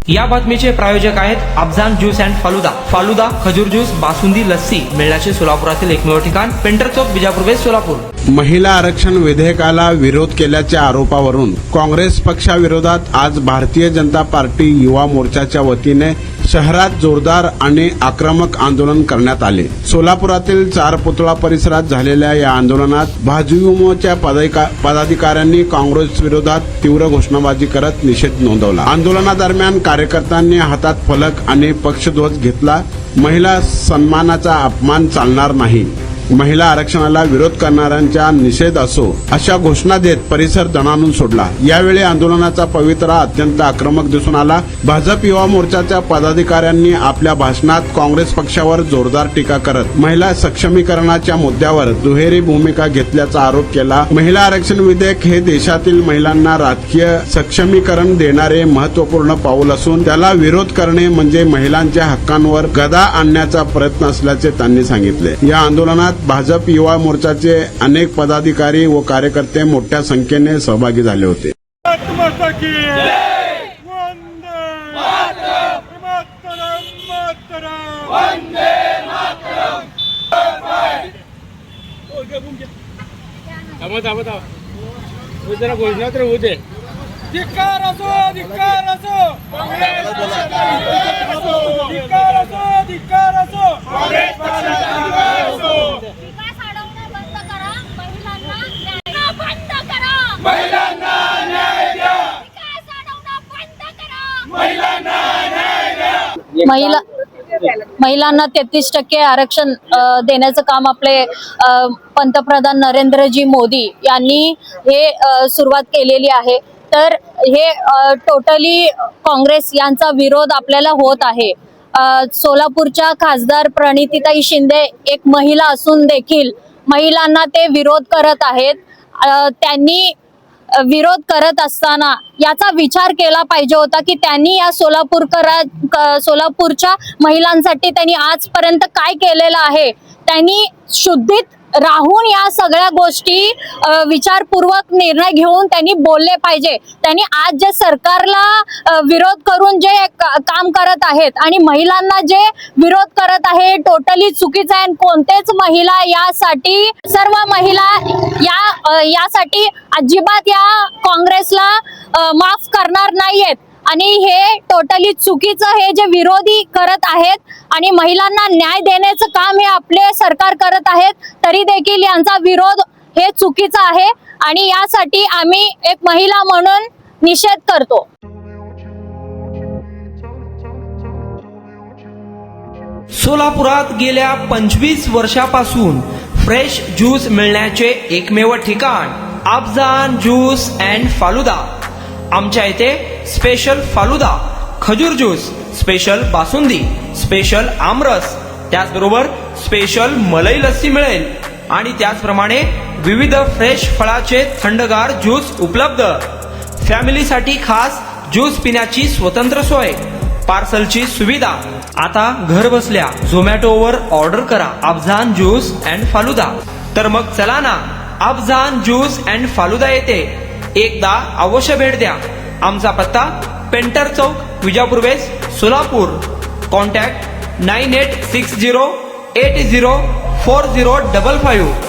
या बातमीचे प्रायोजक आहेत अफजान ज्यूस अँड फालुदा। फालुदा, खजूर ज्यूस, बासुंदी, लस्सी मिळण्याचे सोलापुरातील एकमेव ठिकाण पेंटर चौक, बिजापूर वेस्ट, सोलापूर। महिला आरक्षण विधेयकाला विरोध केल्याच्या आरोपावरून काँग्रेस पक्षाविरोधात आज भारतीय जनता पार्टी युवा मोर्चाच्या वतीने शहरात जोरदार आणि आक्रमक आंदोलन करण्यात आले। सोलापुरातील चार पुतळा परिसरात झालेल्या या आंदोलनात भाजयुमोच्या पदाधिकाऱ्यांनी काँग्रेस विरोधात तीव्र घोषणाबाजी करत निषेध नोंदवला। आंदोलनादरम्यान कार्यकर्त्यांनी हातात फलक आणि पक्षध्वज घेतला। महिला सन्मानाचा अपमान चालणार नाही, महिला आरक्षणाला विरोध करणाऱ्यांचा निषेध असो, अशा घोषणा देत परिसर दणाणून सोडला। यावेळी आंदोलनाचा पवित्रा अत्यंत आक्रमक दिसून आला। भाजप युवा मोर्चाच्या पदाधिकाऱ्यांनी आपल्या भाषणात काँग्रेस पक्षावर जोरदार टीका करत महिला सक्षमीकरणाच्या मुद्द्यावर दुहेरी भूमिका घेतल्याचा आरोप केला। महिला आरक्षण विधेयक हे देशातील महिलांना राजकीय सक्षमीकरण देणारे महत्वपूर्ण पाऊल असून त्याला विरोध करणे म्हणजे महिलांच्या हक्कांवर गदा आणण्याचा प्रयत्न असल्याचे त्यांनी सांगितले। या आंदोलनात भाजप युवा मोर्चाचे अनेक पदाधिकारी व कार्यकर्ते मोठ्या संख्येने सहभागी झाले होते। घोषणा तर होते। धिक्कार असो, धिक्कार असो, धिक्कार असो, धिक्कार असो, विकास अडवणं बंद करा, महिलांना न्याय द्या, विकास अडवणं बंद करा, महिलांना न्याय द्या। महिलांना 33% आरक्षण देण्याचं काम आपले पंतप्रधान नरेंद्रजी मोदी यांनी हे सुरुवात केलेली आहे। तर हे टोटली काँग्रेस यांचा विरोध आपल्याला होत आहे। सोलापूरच्या खासदार प्रणितीताई शिंदे एक महिला असून देखील महिलांना ते विरोध करत आहेत। त्यांनी विरोध करत असताना याचा विचार केला पाहिजे होता की त्यांनी या सोलापूरच्या महिलांसाठी त्यांनी आजपर्यंत काय केलेलं आहे। त्यांनी शुद्धीत राहून या सगळ्या गोष्टी विचारपूर्वक निर्णय घेऊन त्यांनी बोलले पाहिजे। त्यांनी आज जे सरकारला विरोध करून जे काम करत आहेत आणि महिलांना जे विरोध करत आहे टोटली चुकीचं आहे। कोणतेच महिला यासाठी, सर्व महिला यासाठी अजिबात या काँग्रेसला माफ करणार नाहीयेत आणि हे टोटली चुकीचं हे जे विरोधी करत आहेत आणि महिलांना न्याय देण्याचं काम हे आपले सरकार करत आहेत, तरी देखील यांचा विरोध हे चुकीचं आहे आणि यासाठी आम्ही एक महिला म्हणून निषेध करतो। सोलापुरात गेल्या 25 वर्षापासून फ्रेश ज्यूस मिळण्याचे एकमेव ठिकाण अफजान ज्यूस अँड फालुदा। आमच्या इथे स्पेशल फालुदा, खजूर ज्यूस, स्पेशल बासुंदी, स्पेशल आमरस, त्याचबरोबर स्पेशल मलाई लस्सी मिळेल आणि त्याचप्रमाणे विविध फ्रेश फळाचे थंडगार ज्यूस उपलब्ध। फॅमिलीसाठी खास ज्यूस पिण्याची स्वतंत्र सोय, पार्सलची सुविधा। आता घर बसल्या झोमॅटोवर ऑर्डर करा अफजान ज्यूस अँड फालुदा। तर मग चला ना अफजान ज्यूस अँड फालुदा येथे एकदा अवश्य भेट द्या। आमचा पत्ता पेंटर चौक, बिजापूर वेस्ट, सोलापूर। कॉन्टॅक्ट 9860804055।